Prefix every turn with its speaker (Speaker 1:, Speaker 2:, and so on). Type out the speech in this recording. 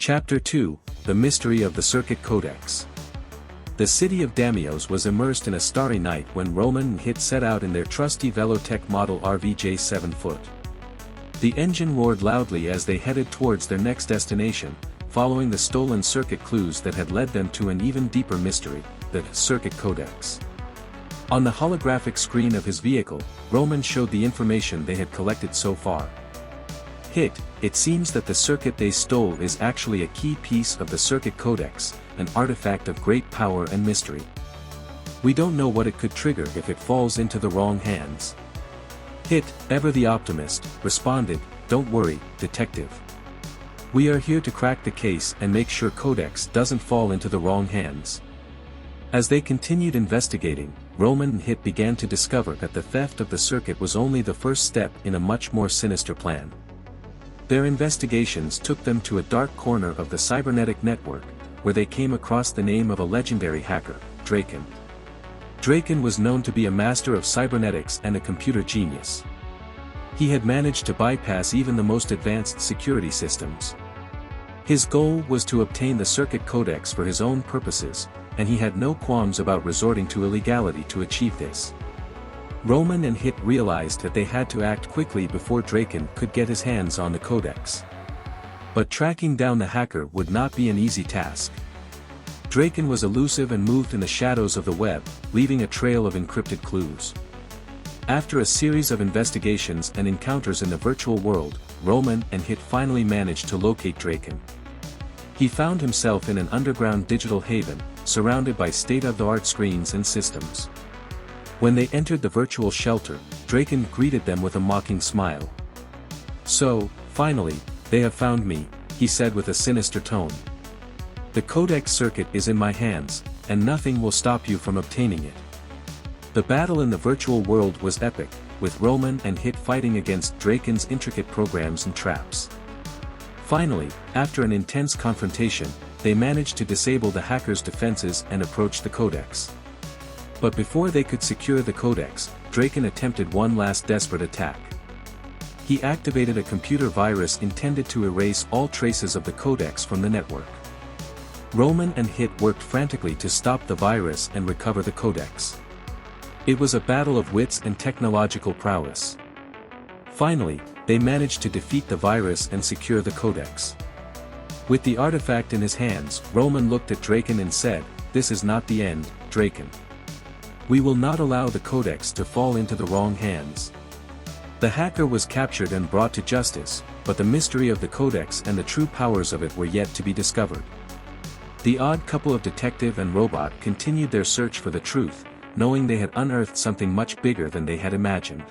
Speaker 1: Chapter 2, The Mystery of the Circuit Codex. The city of Damios was immersed in a starry night when Róman and Hit set out in their trusty Velotech model RVJ 7-foot. The engine roared loudly as they headed towards their next destination, following the stolen circuit clues that had led them to an even deeper mystery, the Circuit Codex. On the holographic screen of his vehicle, Róman showed the information they had collected so far. Hit, it seems that the circuit they stole is actually a key piece of the Circuit Codex, an artifact of great power and mystery. We don't know what it could trigger if it falls into the wrong hands. Hit, ever the optimist, responded, "Don't worry, detective. We are here to crack the case and make sure Codex doesn't fall into the wrong hands." As they continued investigating, Róman and Hit began to discover that the theft of the circuit was only the first step in a much more sinister plan. Their investigations took them to a dark corner of the cybernetic network, where they came across the name of a legendary hacker, Draken. Draken was known to be a master of cybernetics and a computer genius. He had managed to bypass even the most advanced security systems. His goal was to obtain the Circuit Codex for his own purposes, and he had no qualms about resorting to illegality to achieve this. Róman and Hit realized that they had to act quickly before Draken could get his hands on the Codex. But tracking down the hacker would not be an easy task. Draken was elusive and moved in the shadows of the web, leaving a trail of encrypted clues. After a series of investigations and encounters in the virtual world, Róman and Hit finally managed to locate Draken. He found himself in an underground digital haven, surrounded by state-of-the-art screens and systems. When they entered the virtual shelter, Draken greeted them with a mocking smile. "So, finally, they have found me," he said with a sinister tone. "The Codex circuit is in my hands, and nothing will stop you from obtaining it." The battle in the virtual world was epic, with Róman and Hit fighting against Draken's intricate programs and traps. Finally, after an intense confrontation, they managed to disable the hacker's defenses and approach the Codex. But before they could secure the Codex, Draken attempted one last desperate attack. He activated a computer virus intended to erase all traces of the Codex from the network. Róman and Hit worked frantically to stop the virus and recover the Codex. It was a battle of wits and technological prowess. Finally, they managed to defeat the virus and secure the Codex. With the artifact in his hands, Róman looked at Draken and said, "This is not the end, Draken. We will not allow the Codex to fall into the wrong hands." The hacker was captured and brought to justice, but the mystery of the Codex and the true powers of it were yet to be discovered. The odd couple of detective and robot continued their search for the truth, knowing they had unearthed something much bigger than they had imagined.